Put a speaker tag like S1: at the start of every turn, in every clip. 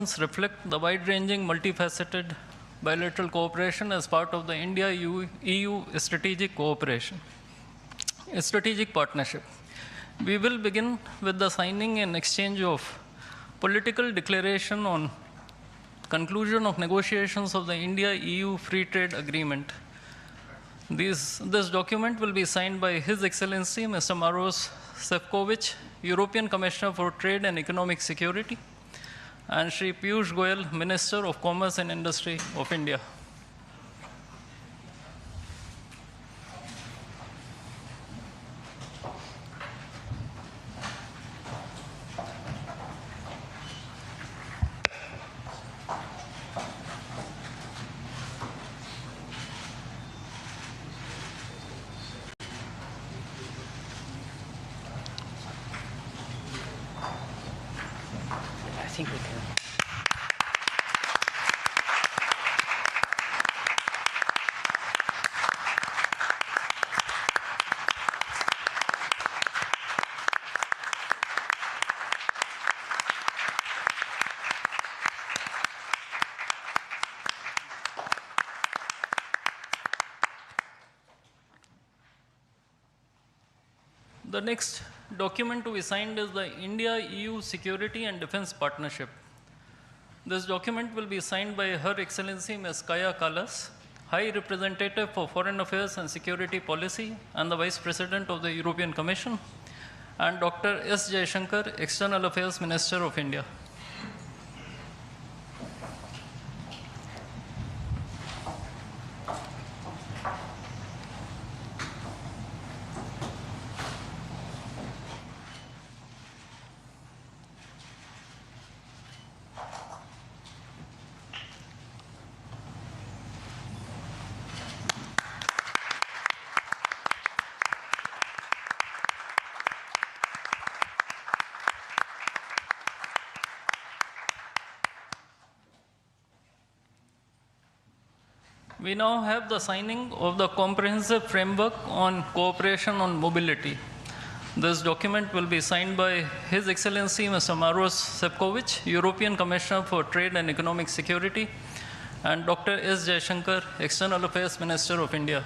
S1: reflect the wide-ranging, multifaceted bilateral cooperation as part of the India-EU strategic cooperation, strategic partnership. We will begin with the signing and exchange of political declaration on conclusion of negotiations of the India-EU Free Trade Agreement. This document will be signed by His Excellency Mr. Maros Sefcovic, European Commissioner for Trade and Economic Security, and Shri Piyush Goyal, Minister of Commerce and Industry of India.
S2: I think we can.
S1: The next document to be signed is the India-EU Security and Defense Partnership. This document will be signed by Her Excellency Ms. Kaya Kallas, High Representative for Foreign Affairs and Security Policy and the Vice President of the European Commission, and Dr. S. Jaishankar, External Affairs Minister of India. We now have the signing of the Comprehensive Framework on Cooperation on Mobility. This document will be signed by His Excellency Mr. Maros Sefcovic, European Commissioner for Trade and Economic Security, and Dr. S. Jaishankar, External Affairs Minister of India.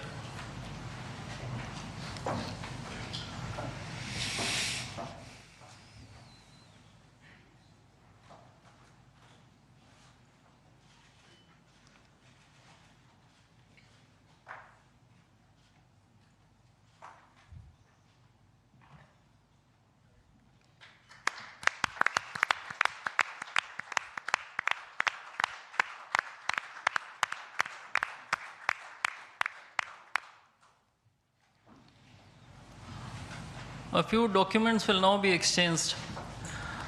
S1: A few documents will now be exchanged.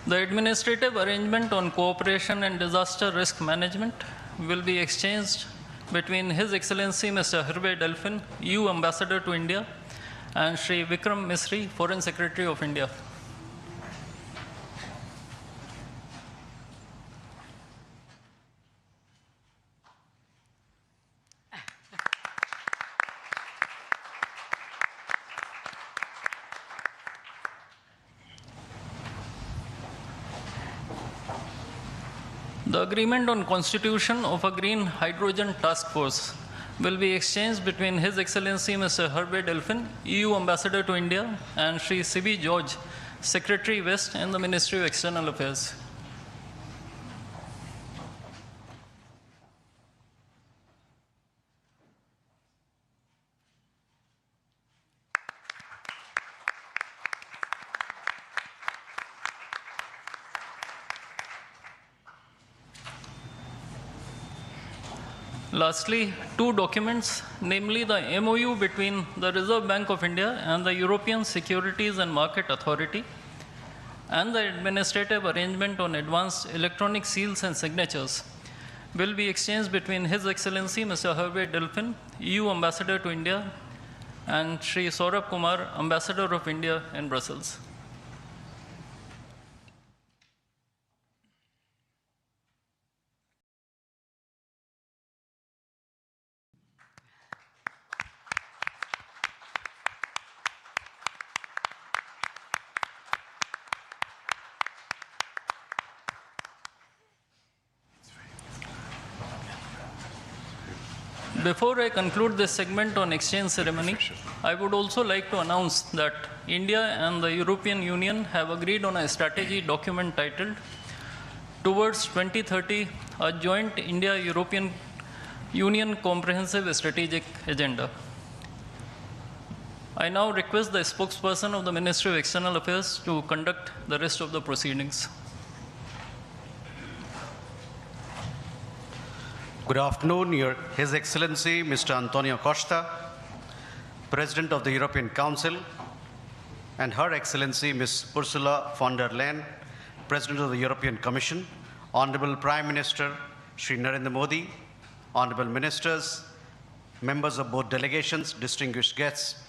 S1: The Administrative Arrangement on Cooperation and Disaster Risk Management will be exchanged between His Excellency Mr. Hervé Delphin, EU Ambassador to India, and Shri Vikram Misri, Foreign Secretary of India. The agreement on constitution of a green hydrogen task force will be exchanged between His Excellency Mr. Hervé Delphin, EU Ambassador to India, and Shri C.B. George, Secretary West in the Ministry of External Affairs. Lastly, two documents, namely the MOU between the Reserve Bank of India and the European Securities and Market Authority, and the Administrative Arrangement on Advanced Electronic Seals and Signatures, will be exchanged between His Excellency Mr. Hervé Delphin, EU Ambassador to India, and Shri Saurabh Kumar, Ambassador of India in Brussels. Before I conclude this segment on exchange ceremony, I would also like to announce that India and the European Union have agreed on a strategy document titled Towards 2030, a joint India-European Union Comprehensive Strategic Agenda. I now request the spokesperson of the Ministry of External Affairs to conduct the rest of the proceedings.
S3: Good afternoon, His Excellency Mr. Antonio Costa, President of the European Council, and Her Excellency Ms. Ursula von der Leyen, President of the European Commission, Honorable Prime Minister Shri Narendra Modi, Honorable Ministers, members of both delegations, distinguished guests,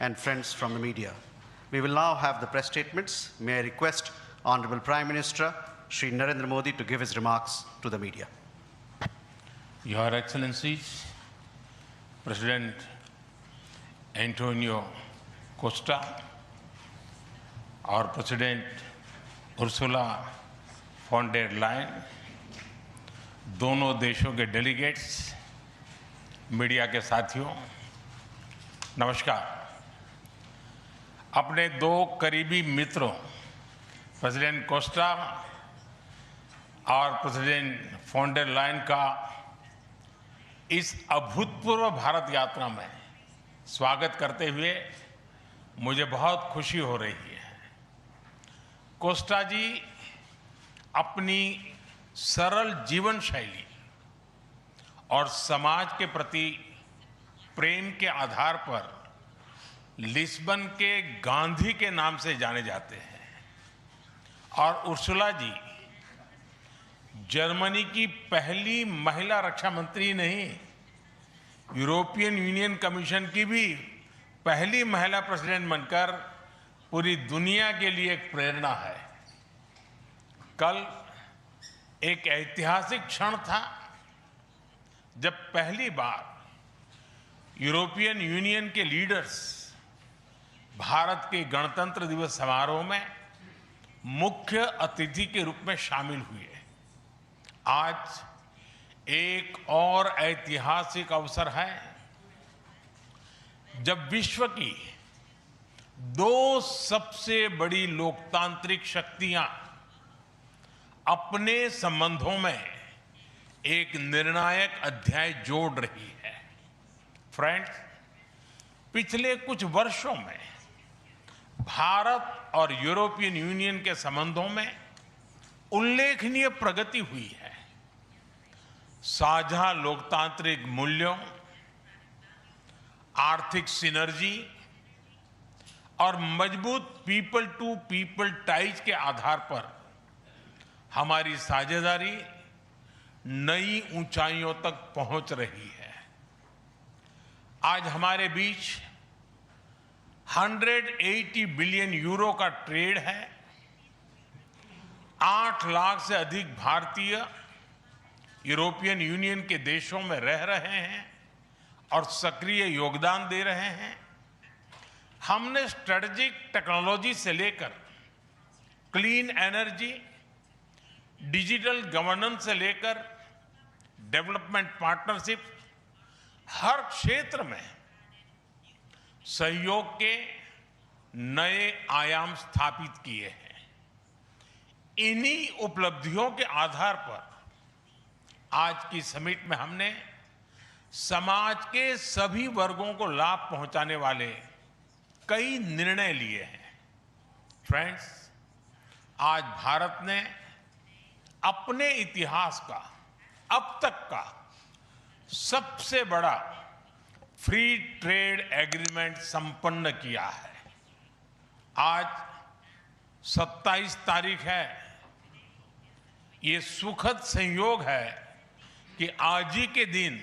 S3: and friends from the media. We will now have the press statements. May I request Honorable Prime Minister Shri Narendra Modi to give his remarks to the media.
S4: Your Excellencies, President Antonio Costa, our President Ursula von der Leyen, दोनों देशों के delegates, media के साथियों, नमस्कार। अपने दो करीबी मित्रों, प्रेसिडेंट कोस्टा और प्रेसिडेंट von der Leyen का इस अभूतपूर्व भारत यात्रा में स्वागत करते हुए मुझे बहुत खुशी हो रही है। कोस्टा जी अपनी सरल जीवन शैली और समाज के प्रति प्रेम के आधार पर लिस्बन के गांधी के नाम से जाने जाते हैं और उर्सुला जी जर्मनी की पहली महिला रक्षा मंत्री नहीं, यूरोपियन यूनियन कमीशन की भी पहली महिला प्रेसिडेंट बनकर पूरी दुनिया के लिए एक प्रेरणा है। कल एक ऐतिहासिक क्षण था जब पहली बार यूरोपियन यूनियन के लीडर्स भारत के गणतंत्र दिवस समारोह में मुख्य अतिथि के रूप में शामिल हुए। आज एक और ऐतिहासिक अवसर है जब विश्व की दो सबसे बड़ी लोकतांत्रिक शक्तियां अपने संबंधों में एक निर्णायक अध्याय जोड़ रही है। फ्रेंड्स, पिछले कुछ वर्षों में भारत और यूरोपियन यूनियन के संबंधों में उल्लेखनीय प्रगति हुई है। साझा लोकतांत्रिक मूल्यों, आर्थिक सिनर्जी और मजबूत पीपल टू पीपल टाइज के आधार पर हमारी साझेदारी नई ऊंचाइयों तक पहुंच रही है। आज हमारे बीच 180 बिलियन यूरो का ट्रेड है। 8 लाख से अधिक भारतीय यूरोपियन यूनियन के देशों में रह रहे हैं और सक्रिय योगदान दे रहे हैं। हमने स्ट्रेटेजिक टेक्नोलॉजी से लेकर क्लीन एनर्जी, डिजिटल गवर्नेंस से लेकर डेवलपमेंट पार्टनरशिप, हर क्षेत्र में सहयोग के नए आयाम स्थापित किए हैं। इन्हीं उपलब्धियों के आधार पर आज की समिट में हमने समाज के सभी वर्गों को लाभ पहुंचाने वाले कई निर्णय लिए हैं। फ्रेंड्स, आज भारत ने अपने इतिहास का अब तक का सबसे बड़ा फ्री ट्रेड एग्रीमेंट संपन्न किया है। आज 27 तारीख है। ये सुखद संयोग है कि आज ही के दिन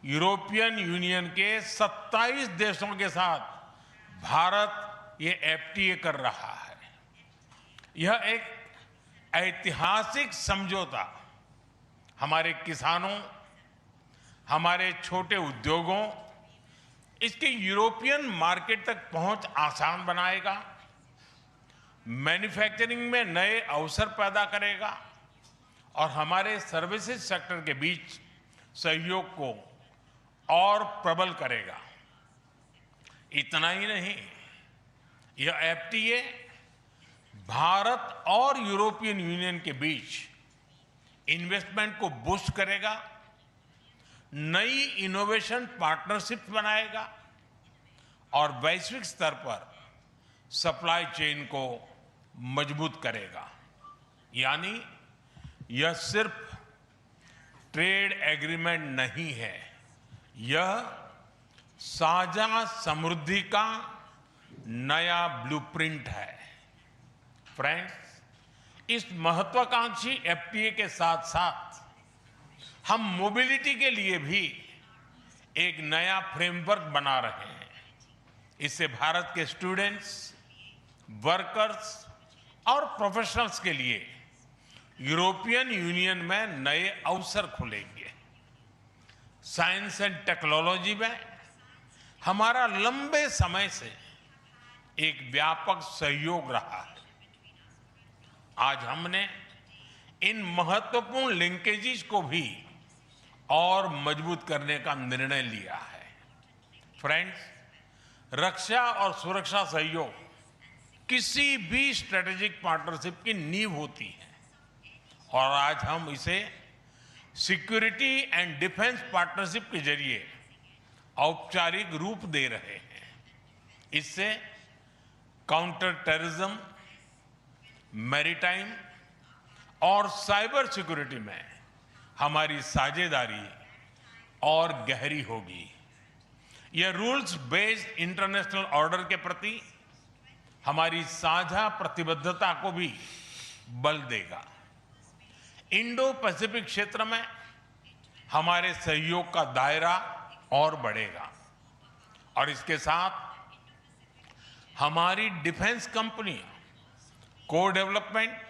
S4: यूरोपियन यूनियन के 27 देशों के साथ भारत ये एफटीए कर रहा है। यह एक ऐतिहासिक समझौता हमारे किसानों, हमारे छोटे उद्योगों, इसके यूरोपियन मार्केट तक पहुंच आसान बनाएगा, मैन्युफैक्चरिंग में नए अवसर पैदा करेगा और हमारे सर्विसेज सेक्टर के बीच सहयोग को और प्रबल करेगा। इतना ही नहीं, यह एफटीए भारत और यूरोपियन यूनियन के बीच इन्वेस्टमेंट को बूस्ट करेगा, नई इनोवेशन पार्टनरशिप बनाएगा और वैश्विक स्तर पर सप्लाई चेन को मजबूत करेगा। यानी यह सिर्फ ट्रेड एग्रीमेंट नहीं है, यह साझा समृद्धि का नया ब्लूप्रिंट है। फ्रेंड्स, इस महत्वाकांक्षी एफटीए के साथ साथ हम मोबिलिटी के लिए भी एक नया फ्रेमवर्क बना रहे हैं। इससे भारत के स्टूडेंट्स, वर्कर्स और प्रोफेशनल्स के लिए यूरोपियन यूनियन में नए अवसर खुलेंगे। साइंस एंड टेक्नोलॉजी में हमारा लंबे समय से एक व्यापक सहयोग रहा है। आज हमने इन महत्वपूर्ण लिंकेजेस को भी और मजबूत करने का निर्णय लिया है। फ्रेंड्स, रक्षा और सुरक्षा सहयोग किसी भी स्ट्रेटेजिक पार्टनरशिप की नींव होती है और आज हम इसे सिक्योरिटी एंड डिफेंस पार्टनरशिप के जरिए औपचारिक रूप दे रहे हैं। इससे काउंटर टेररिज्म, मैरीटाइम और साइबर सिक्योरिटी में हमारी साझेदारी और गहरी होगी। यह रूल्स बेस्ड इंटरनेशनल ऑर्डर के प्रति हमारी साझा प्रतिबद्धता को भी बल देगा। इंडो पैसिफिक क्षेत्र में हमारे सहयोग का दायरा और बढ़ेगा और इसके साथ हमारी डिफेंस कंपनी को डेवलपमेंट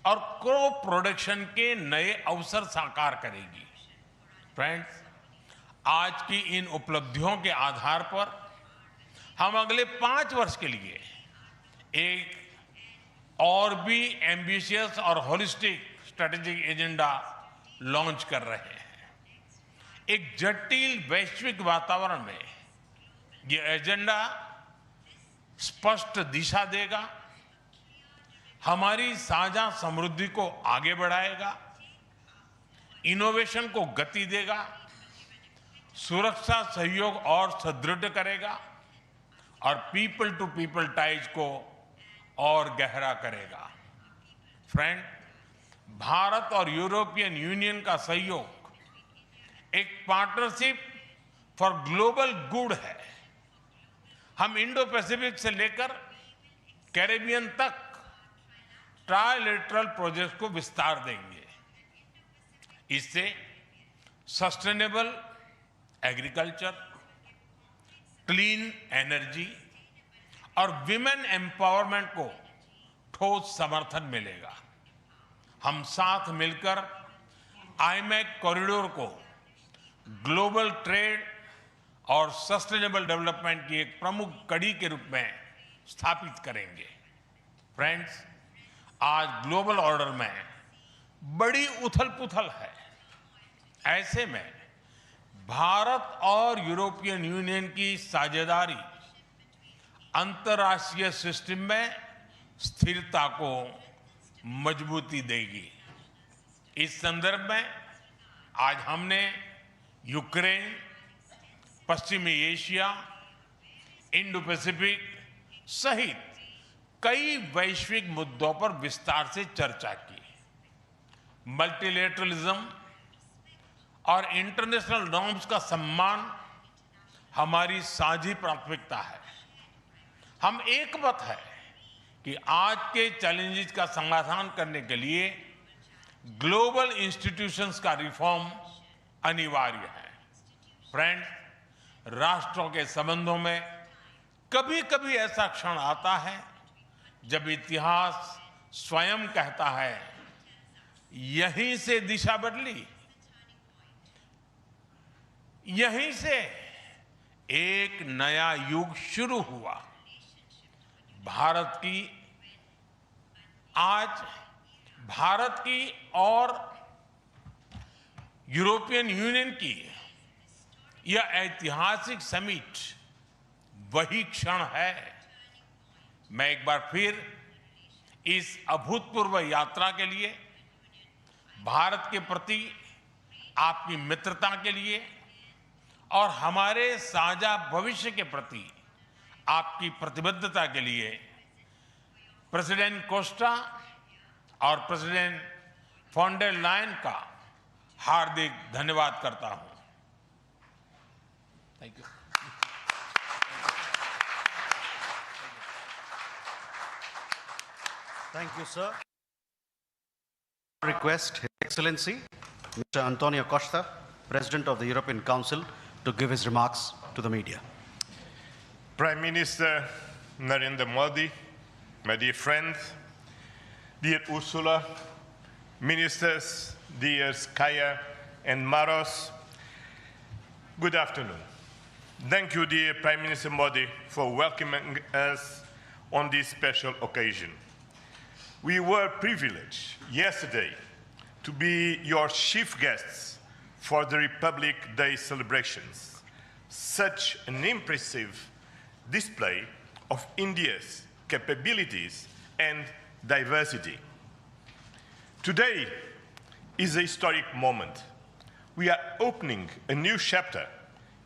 S4: और को प्रोडक्शन के नए अवसर साकार करेगी। फ्रेंड्स, आज की इन उपलब्धियों के आधार पर हम अगले 5 वर्ष के लिए एक और भी एम्बिशियस और होलिस्टिक स्ट्रेटेजिक एजेंडा लॉन्च कर रहे हैं। एक जटिल वैश्विक वातावरण में यह एजेंडा स्पष्ट दिशा देगा, हमारी साझा समृद्धि को आगे बढ़ाएगा, इनोवेशन को गति देगा, सुरक्षा सहयोग और सुदृढ़ करेगा और पीपल टू पीपल टाइज को और गहरा करेगा। फ्रेंड, भारत और यूरोपियन यूनियन का सहयोग एक पार्टनरशिप फॉर ग्लोबल गुड है। हम इंडो पैसिफिक से लेकर कैरेबियन तक ट्राइलेटरल प्रोजेक्ट को विस्तार देंगे। इससे सस्टेनेबल एग्रीकल्चर, क्लीन एनर्जी और विमेन एम्पावरमेंट को ठोस समर्थन मिलेगा। हम साथ मिलकर आईमैक कॉरिडोर को ग्लोबल ट्रेड और सस्टेनेबल डेवलपमेंट की एक प्रमुख कड़ी के रूप में स्थापित करेंगे। फ्रेंड्स, आज ग्लोबल ऑर्डर में बड़ी उथल-पुथल है। ऐसे में भारत और यूरोपियन यूनियन की साझेदारी अंतर्राष्ट्रीय सिस्टम में स्थिरता को मजबूती देगी। इस संदर्भ में आज हमने यूक्रेन, पश्चिमी एशिया, इंडो पैसिफिक सहित कई वैश्विक मुद्दों पर विस्तार से चर्चा की। मल्टीलेटरलिज्म और इंटरनेशनल नॉर्म्स का सम्मान हमारी साझी प्राथमिकता है। हम एकमत है कि आज के चैलेंजेस का समाधान करने के लिए ग्लोबल इंस्टीट्यूशंस का रिफॉर्म अनिवार्य है। फ्रेंड्स, राष्ट्रों के संबंधों में कभी-कभी ऐसा क्षण आता है जब इतिहास स्वयं कहता है, यहीं से दिशा बदली, यहीं से एक नया युग शुरू हुआ। भारत की और यूरोपियन यूनियन की यह ऐतिहासिक समिट वही क्षण है। मैं एक बार फिर इस अभूतपूर्व यात्रा के लिए, भारत के प्रति आपकी मित्रता के लिए और हमारे साझा भविष्य के प्रति आपकी प्रतिबद्धता के लिए प्रेसिडेंट कोस्टा और प्रेसिडेंट फॉन डर लायन का हार्दिक धन्यवाद करता हूं। Thank you.
S3: Thank you, sir. Request His Excellency, Mr. Antonio Costa, President of the European Council, to give his remarks to the media.
S5: Prime Minister Narendra Modi, my dear friends, dear Ursula, ministers, dear Kaya and Maros, good afternoon. Thank you, dear Prime Minister Modi, for welcoming us on this special occasion. We were privileged yesterday to be your chief guests for the Republic Day celebrations. Such an impressive display of India's capabilities and diversity. Today is a historic moment. We are opening a new chapter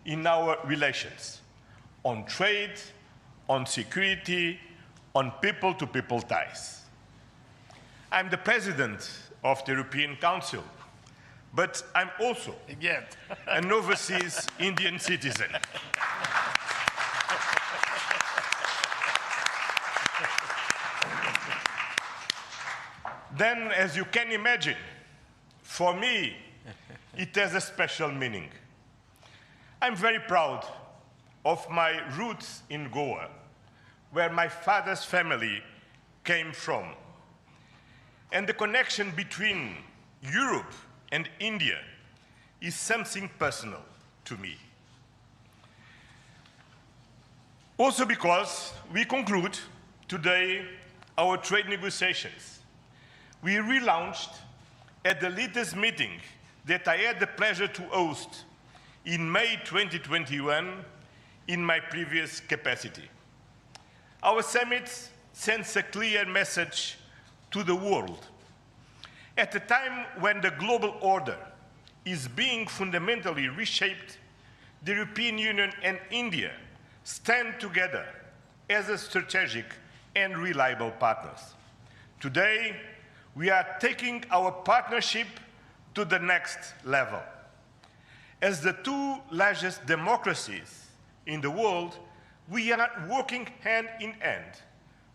S5: in our relations on trade, on security, on people-to-people ties. I'm the president of the European Council, but I'm also an overseas Indian citizen. Then, as you can imagine, for me, it has a special meaning. I'm very proud of my roots in Goa, where my father's family came from. And the connection between Europe and India is something personal to me. Also because we conclude today our trade negotiations. We relaunched at the latest meeting that I had the pleasure to host in May 2021 in my previous capacity. Our summit sends a clear message to the world. At a time when the global order is being fundamentally reshaped, the European Union and India stand together as a strategic and reliable partners. Today, we are taking our partnership to the next level. As the two largest democracies in the world, we are working hand in hand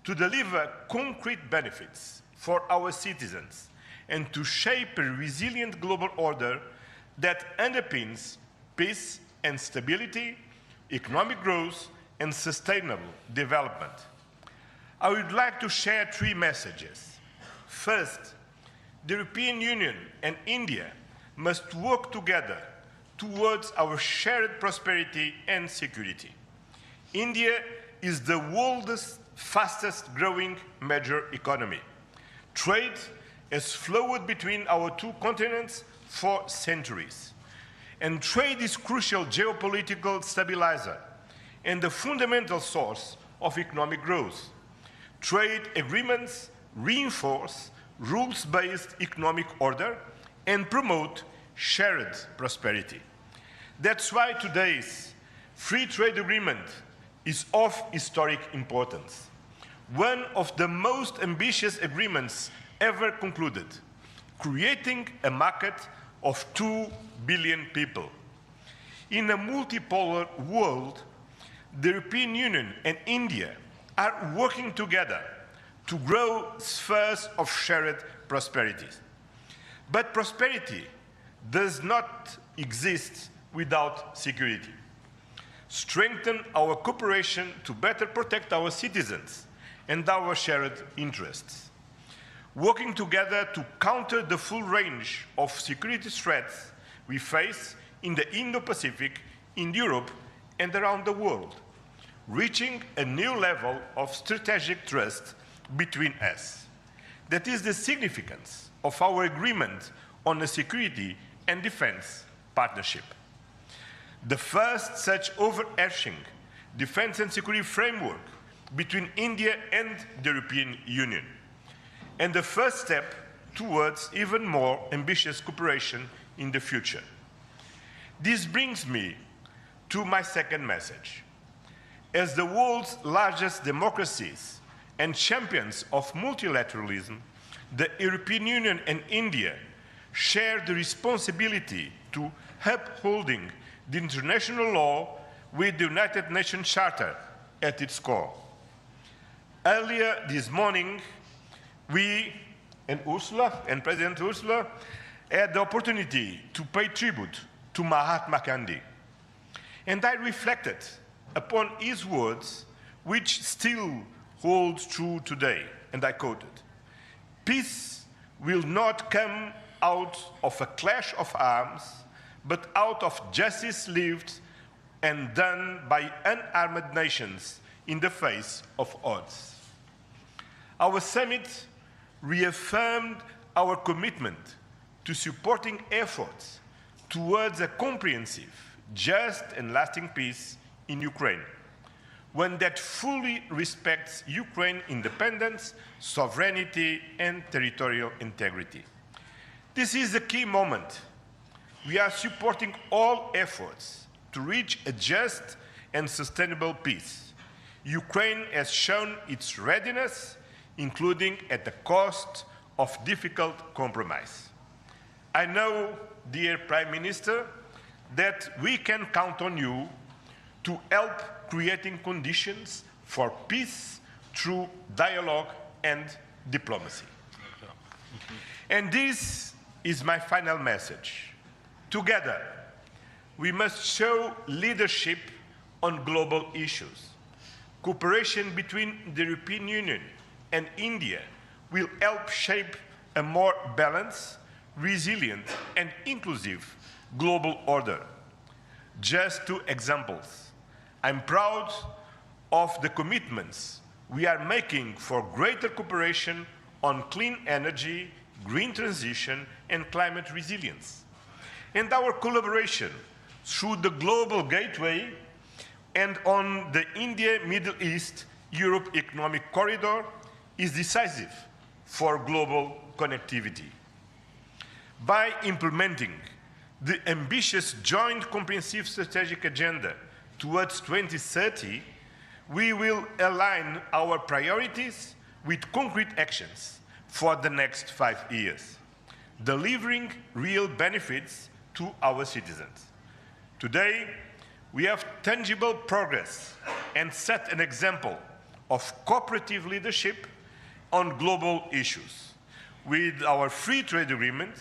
S5: to deliver concrete benefits for our citizens and to shape a resilient global order that underpins peace and stability, economic growth, and sustainable development. I would like to share three messages. First, the European Union and India must work together towards our shared prosperity and security. India is the world's fastest growing major economy. Trade has flowed between our two continents for centuries. And trade is crucial geopolitical stabilizer and the fundamental source of economic growth. Trade agreements reinforce rules-based economic order and promote shared prosperity. That's why today's free trade agreement is of historic importance. One of the most ambitious agreements ever concluded, creating a market of 2 billion people. In a multipolar world, the European Union and India are working together to grow spheres of shared prosperity. But prosperity does not exist without security. Strengthen our cooperation to better protect our citizens and our shared interests. Working together to counter the full range of security threats we face in the Indo-Pacific, in Europe, and around the world, reaching a new level of strategic trust between us. That is the significance of our agreement on a security and defense partnership. the first such overarching defense and security framework between India and the European Union, and the first step towards even more ambitious cooperation in the future. This brings me to my second message. As the world's largest democracies and champions of multilateralism, the European Union and India share the responsibility to upholding the international law with the United Nations Charter at its core. Earlier this morning, we and President Ursula had the opportunity to pay tribute to Mahatma Gandhi. And I reflected upon his words, which still holds true today, and I quoted, "Peace will not come out of a clash of arms, but out of justice lived and done by unarmed nations in the face of odds." Our summit reaffirmed our commitment to supporting efforts towards a comprehensive, just and lasting peace in Ukraine, one that fully respects Ukraine's independence, sovereignty, and territorial integrity. This is a key moment. We are supporting all efforts to reach a just and sustainable peace. Ukraine has shown its readiness, including at the cost of difficult compromise. I know, dear Prime Minister, that we can count on you to help creating conditions for peace through dialogue and diplomacy. And this is my final message. Together, we must show leadership on global issues. Cooperation between the European Union and India will help shape a more balanced, resilient, and inclusive global order. Just two examples. I'm proud of the commitments we are making for greater cooperation on clean energy, green transition, and climate resilience. And our collaboration through the Global Gateway and on the India-Middle East-Europe Economic Corridor is decisive for global connectivity. By implementing the ambitious Joint Comprehensive Strategic Agenda towards 2030, we will align our priorities with concrete actions for the next 5 years, delivering real benefits to our citizens. Today, we have tangible progress and set an example of cooperative leadership on global issues with our free trade agreement,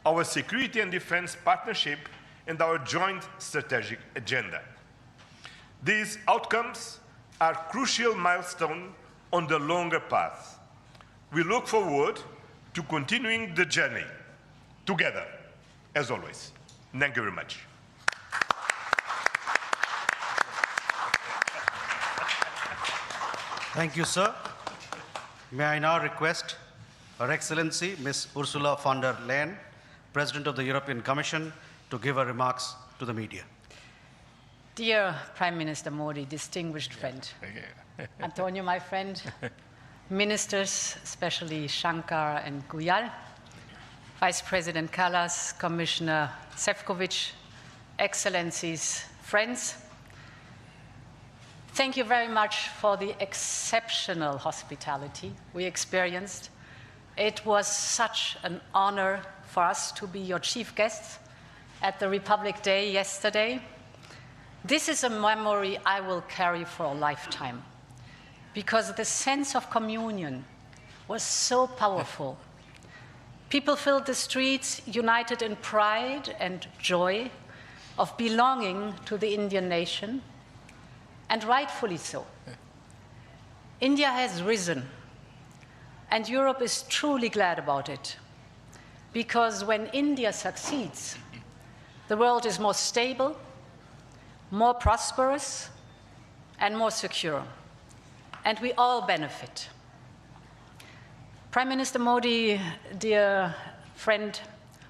S5: our security and defense partnership, and our joint strategic agenda. These outcomes are crucial milestones on the longer path. We look forward to continuing the journey together, as always. Thank you very much.
S3: Thank you, sir. May I now request Her Excellency Ms. Ursula von der Leyen, President of the European Commission, to give her remarks to the media.
S2: Dear Prime Minister Modi, distinguished friend, Antonio, my friend, ministers, especially Shankar and Guyal, Vice President Kallas, Commissioner Šefčovič, Excellencies, friends, thank you very much for the exceptional hospitality we experienced. It was such an honor for us to be your chief guests at the Republic Day yesterday. This is a memory I will carry for a lifetime, because the sense of communion was so powerful. People filled the streets united in pride and joy of belonging to the Indian nation, and rightfully so. India has risen, and Europe is truly glad about it, because when India succeeds, the world is more stable, more prosperous, and more secure, and we all benefit. Prime Minister Modi, dear friend,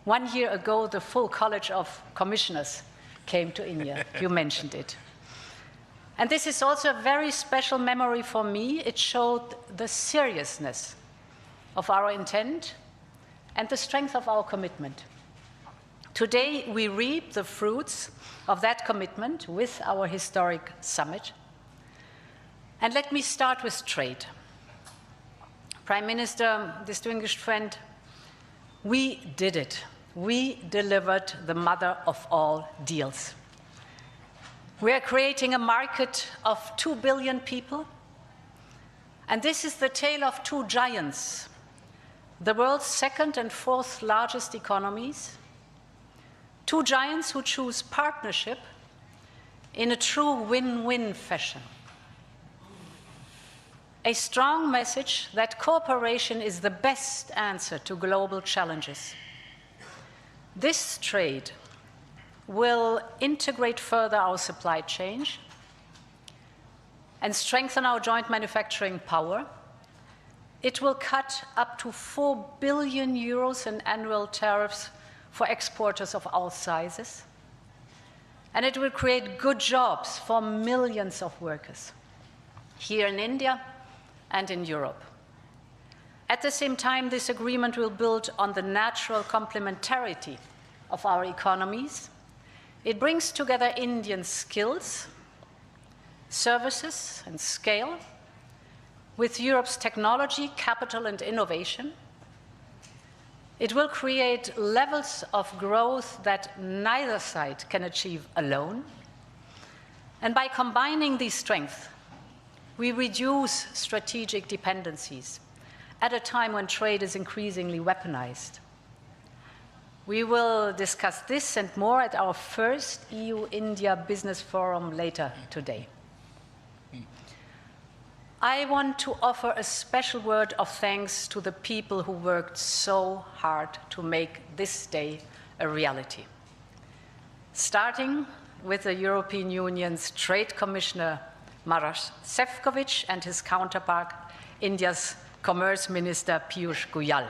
S2: 1 year ago, the full College of Commissioners came to India. You mentioned it. And this is also a very special memory for me. It showed the seriousness of our intent and the strength of our commitment. Today, we reap the fruits of that commitment with our historic summit. And let me start with trade. Prime Minister, distinguished friend, we did it. We delivered the mother of all deals. We are creating a market of 2 billion people. And this is the tale of two giants, the world's second and fourth largest economies. Two giants who choose partnership in a true win-win fashion. A strong message that cooperation is the best answer to global challenges. This trade will integrate further our supply chain and strengthen our joint manufacturing power. It will cut up to 4 billion euros in annual tariffs for exporters of all sizes. And it will create good jobs for millions of workers here in India and in Europe. At the same time, this agreement will build on the natural complementarity of our economies. It brings together Indian skills, services, and scale with Europe's technology, capital, and innovation. It will create levels of growth that neither side can achieve alone. And by combining these strengths, we reduce strategic dependencies at a time when trade is increasingly weaponized. We will discuss this and more at our first EU-India Business Forum later today. I want to offer a special word of thanks to the people who worked so hard to make this day a reality. Starting with the European Union's Trade Commissioner Maroš Šefčovič and his counterpart, India's Commerce Minister Piyush Goyal.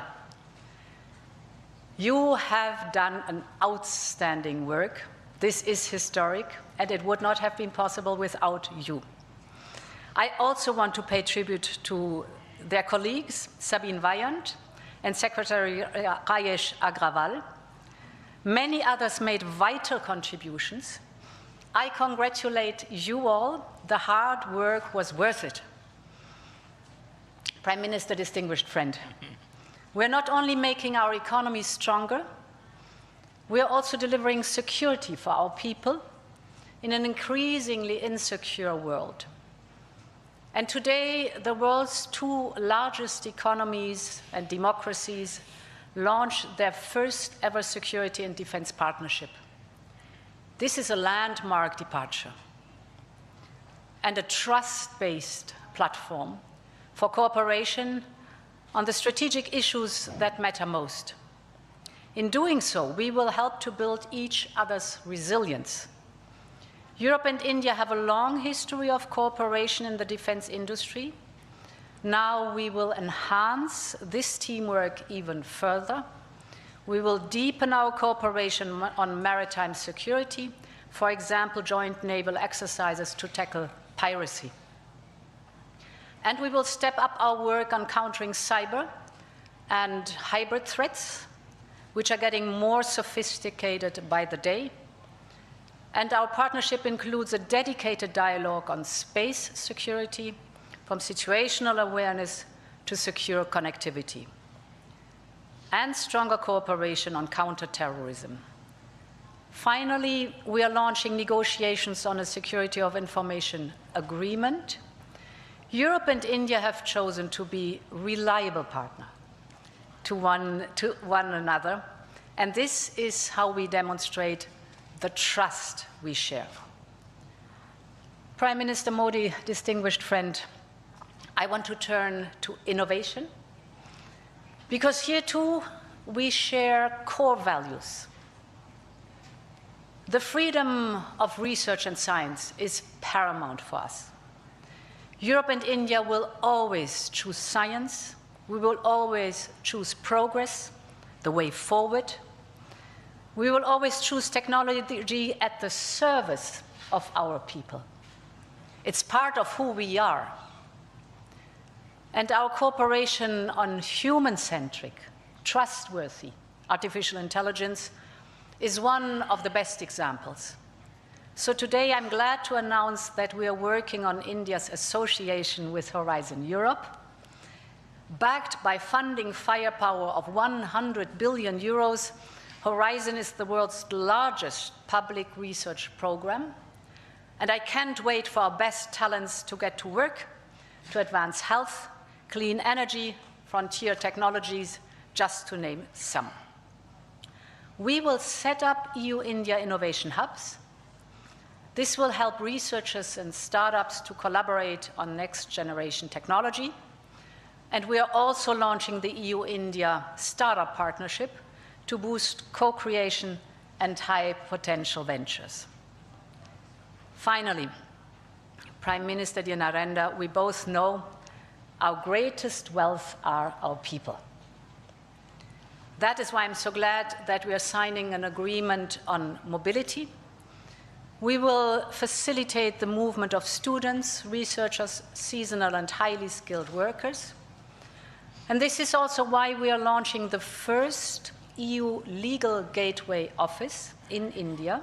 S2: You have done an outstanding work. This is historic, and it would not have been possible without you. I also want to pay tribute to their colleagues, Sabine Weyand and Secretary Rajesh Agrawal. Many others made vital contributions. I congratulate you all. The hard work was worth it. Prime Minister, distinguished friend, we're not only making our economy stronger, we're also delivering security for our people in an increasingly insecure world. And today, the world's two largest economies and democracies launch their first ever security and defense partnership. This is a landmark departure and a trust-based platform for cooperation on the strategic issues that matter most. In doing so, we will help to build each other's resilience. Europe and India have a long history of cooperation in the defense industry. Now we will enhance this teamwork even further. We will deepen our cooperation on maritime security, for example, joint naval exercises to tackle piracy. And we will step up our work on countering cyber and hybrid threats, which are getting more sophisticated by the day. And our partnership includes a dedicated dialogue on space security, from situational awareness to secure connectivity, and stronger cooperation on counterterrorism. Finally, we are launching negotiations on a security of information agreement. Europe and India have chosen to be reliable partners to one another, and this is how we demonstrate the trust we share. Prime Minister Modi, distinguished friend, I want to turn to innovation, because here too we share core values. The freedom of research and science is paramount for us. Europe and India will always choose science. We will always choose progress, the way forward. We will always choose technology at the service of our people. It's part of who we are. And our cooperation on human-centric, trustworthy artificial intelligence is one of the best examples. So today I'm glad to announce that we are working on India's association with Horizon Europe. Backed by funding firepower of 100 billion euros, Horizon is the world's largest public research program. And I can't wait for our best talents to get to work to advance health, clean energy, frontier technologies, just to name some. We will set up EU-India innovation hubs. This will help researchers and startups to collaborate on next-generation technology. And we are also launching the EU-India Startup Partnership to boost co-creation and high-potential ventures. Finally, Prime Minister dear Narendra, we both know our greatest wealth are our people. That is why I'm so glad that we are signing an agreement on mobility. We will facilitate the movement of students, researchers, seasonal and highly skilled workers. And this is also why we are launching the first EU Legal Gateway Office in India.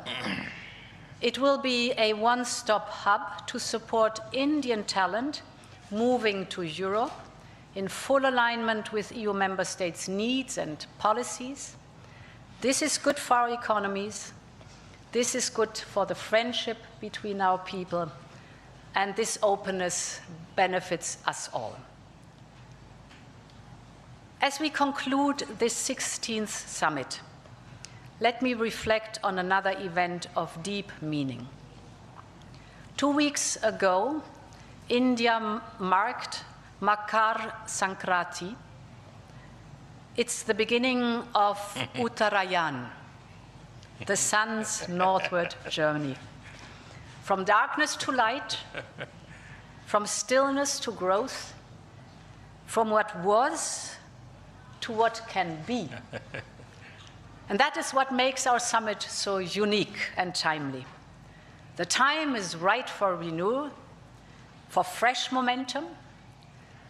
S2: It will be a one-stop hub to support Indian talent moving to Europe in full alignment with EU member states' needs and policies. This is good for our economies. This is good for the friendship between our people. And this openness benefits us all. As we conclude this 16th summit, let me reflect on another event of deep meaning. 2 weeks ago, India marked Makar Sankranti. It's the beginning of Uttarayan, the sun's northward journey. From darkness to light, from stillness to growth, from what was to what can be. And that is what makes our summit so unique and timely. The time is right for renewal, for fresh momentum,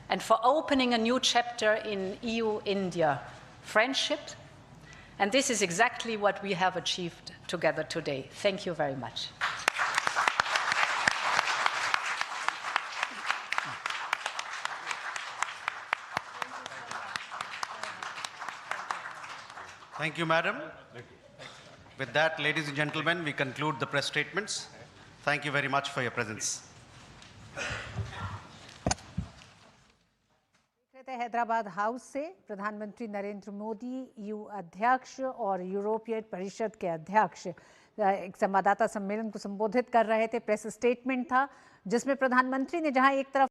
S2: and for opening a new chapter in EU-India friendship. And this is exactly what we have achieved together today. Thank you very much.
S3: Thank you, Madam. With that, ladies and gentlemen, we conclude the press statements. Thank you very much for your presence.
S6: Hyderabad house से प्रधानमंत्री Narendra Modi EU अध्यक्ष और यूरोपीय परिषद के अध्यक्ष एक संवाददाता सम्मेलन को संबोधित कर रहे थे। प्रेस स्टेटमेंट था जिसमें प्रधानमंत्री ने जहां एक तरफ